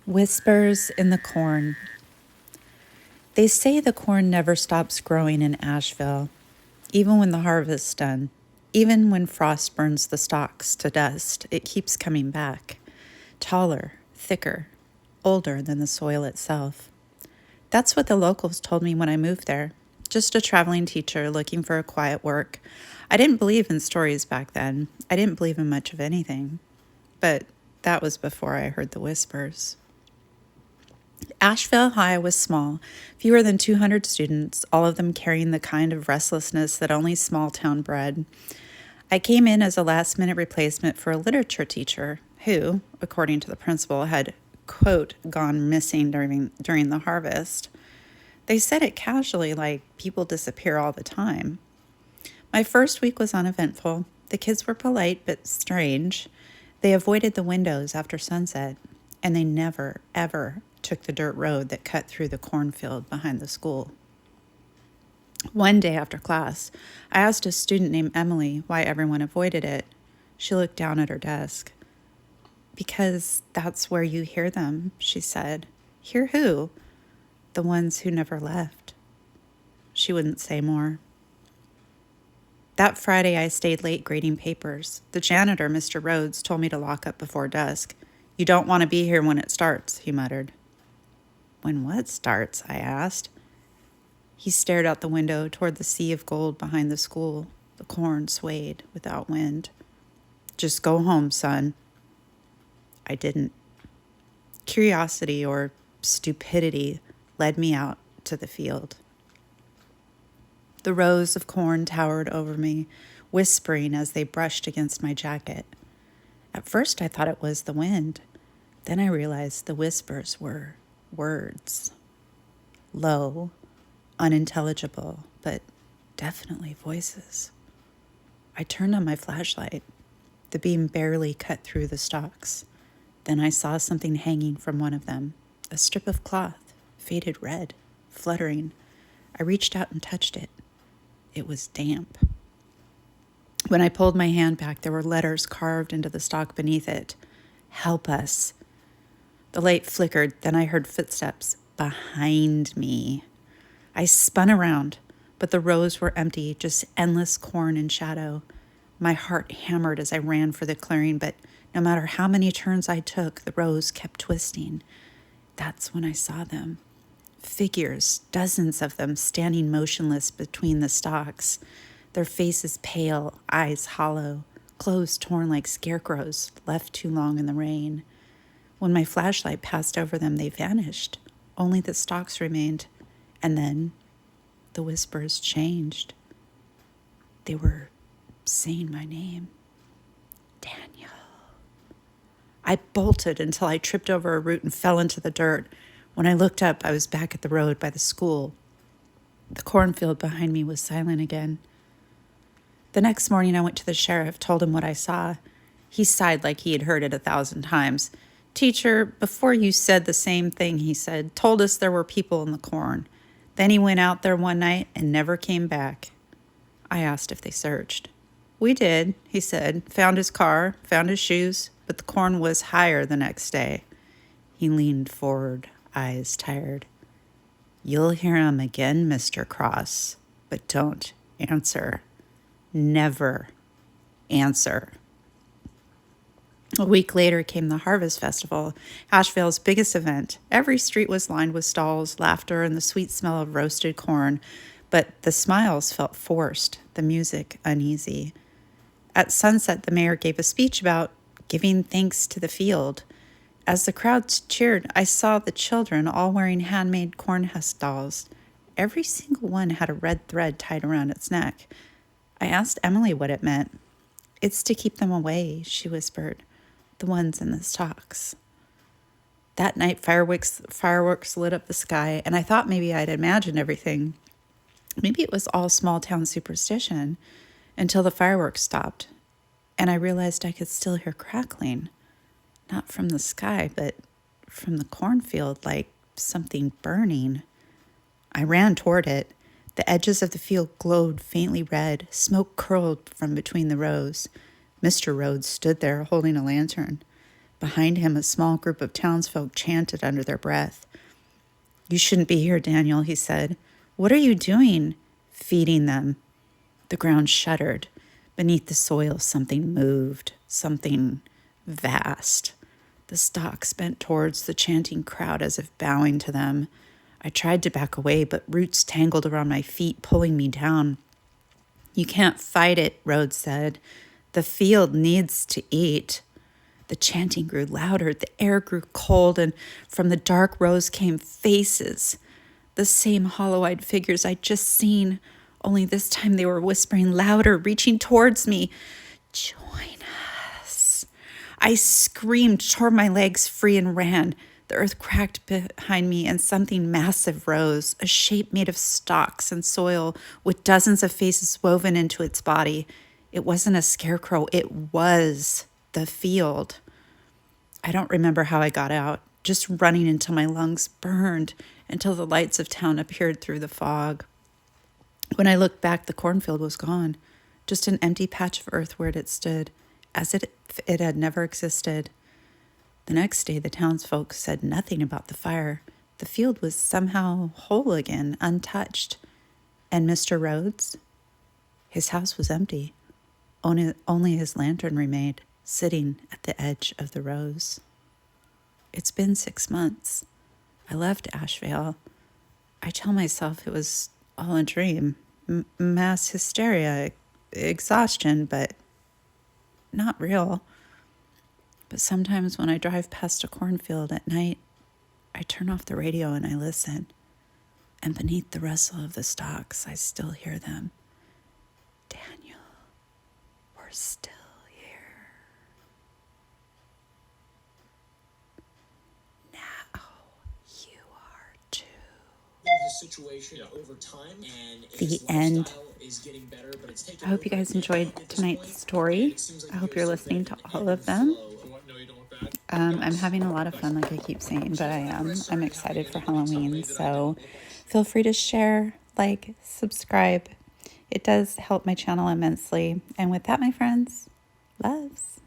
Whispers in the corn. They say the corn never stops growing in Asheville, even when the harvest's done. Even when frost burns the stalks to dust, it keeps coming back. Taller, thicker, older than the soil itself. That's what the locals told me when I moved there. Just a traveling teacher looking for a quiet work. I didn't believe in stories back then. I didn't believe in much of anything. But that was before I heard the whispers. Asheville High was small, fewer than 200 students, all of them carrying the kind of restlessness that only small town bred. I came in as a last-minute replacement for a literature teacher who, according to the principal, had, quote, gone missing during the harvest. They said it casually, like people disappear all the time. My first week was uneventful. The kids were polite but strange. They avoided the windows after sunset, and they never, ever took the dirt road that cut through the cornfield behind the school. One day after class, I asked a student named Emily why everyone avoided it. She looked down at her desk. "Because that's where you hear them," she said. "Hear who?" "The ones who never left." She wouldn't say more. That Friday, I stayed late grading papers. The janitor, Mr. Rhodes, told me to lock up before dusk. "You don't want to be here when it starts," he muttered. "When what starts?" I asked. He stared out the window toward the sea of gold behind the school. The corn swayed without wind. "Just go home, son." I didn't. Curiosity or stupidity led me out to the field. The rows of corn towered over me, whispering as they brushed against my jacket. At first I thought it was the wind. Then I realized the whispers were words. Low, unintelligible, but definitely voices. I turned on my flashlight. The beam barely cut through the stalks. Then I saw something hanging from one of them, a strip of cloth, faded red, fluttering. I reached out and touched it. It was damp. When I pulled my hand back, there were letters carved into the stalk beneath it. "Help us." The light flickered, then I heard footsteps behind me. I spun around, but the rows were empty, just endless corn and shadow. My heart hammered as I ran for the clearing, but no matter how many turns I took, the rows kept twisting. That's when I saw them. Figures, dozens of them, standing motionless between the stalks, their faces pale, eyes hollow, clothes torn like scarecrows, left too long in the rain. When my flashlight passed over them, they vanished. Only the stalks remained. And then the whispers changed. They were saying my name. Daniel. I bolted until I tripped over a root and fell into the dirt. When I looked up, I was back at the road by the school. The cornfield behind me was silent again. The next morning, I went to the sheriff, told him what I saw. He sighed like he had heard it 1,000 times. "Teacher, before you said the same thing," he said, "told us there were people in the corn. Then he went out there one night and never came back." I asked if they searched. "We did," he said. "Found his car, found his shoes, but the corn was higher the next day." He leaned forward, eyes tired. "You'll hear him again, Mr. Cross, but don't answer. Never answer." A week later came the Harvest Festival, Asheville's biggest event. Every street was lined with stalls, laughter, and the sweet smell of roasted corn, but the smiles felt forced, the music uneasy. At sunset, the mayor gave a speech about giving thanks to the field. As the crowds cheered, I saw the children all wearing handmade corn husk dolls. Every single one had a red thread tied around its neck. I asked Emily what it meant. "It's to keep them away," she whispered. "The ones in the stalks." That night, fireworks lit up the sky, and I thought maybe I'd imagined everything. Maybe it was all small-town superstition, until the fireworks stopped, and I realized I could still hear crackling, not from the sky, but from the cornfield, like something burning. I ran toward it. The edges of the field glowed faintly red. Smoke curled from between the rows. Mr. Rhodes stood there holding a lantern. Behind him, a small group of townsfolk chanted under their breath. "You shouldn't be here, Daniel," he said. "What are you doing?" "Feeding them." The ground shuddered. Beneath the soil, something moved, something vast. The stalks bent towards the chanting crowd as if bowing to them. I tried to back away, but roots tangled around my feet, pulling me down. "You can't fight it," Rhodes said. "The field needs to eat." The chanting grew louder, the air grew cold, and from the dark rows came faces. The same hollow-eyed figures I'd just seen, only this time they were whispering louder, reaching towards me. "Join us." I screamed, tore my legs free, and ran. The earth cracked behind me, and something massive rose, a shape made of stalks and soil, with dozens of faces woven into its body. It wasn't a scarecrow, it was the field. I don't remember how I got out, just running until my lungs burned, until the lights of town appeared through the fog. When I looked back, the cornfield was gone, just an empty patch of earth where it had stood, as if it had never existed. The next day, the townsfolk said nothing about the fire. The field was somehow whole again, untouched. And Mr. Rhodes? His house was empty. Only his lantern remained, sitting at the edge of the rows. It's been 6 months. I left Asheville. I tell myself it was all a dream. Mass hysteria, exhaustion, but not real. But sometimes when I drive past a cornfield at night, I turn off the radio and I listen. And beneath the rustle of the stalks, I still hear them. "Daniel, we're still here. Now you are too." The end. I hope you guys enjoyed tonight's story. I hope you're listening to all of them. I'm having a lot of fun, like I keep saying, but I am. I'm excited for Halloween, so feel free to share, like, subscribe. It does help my channel immensely. And with that, my friends, loves.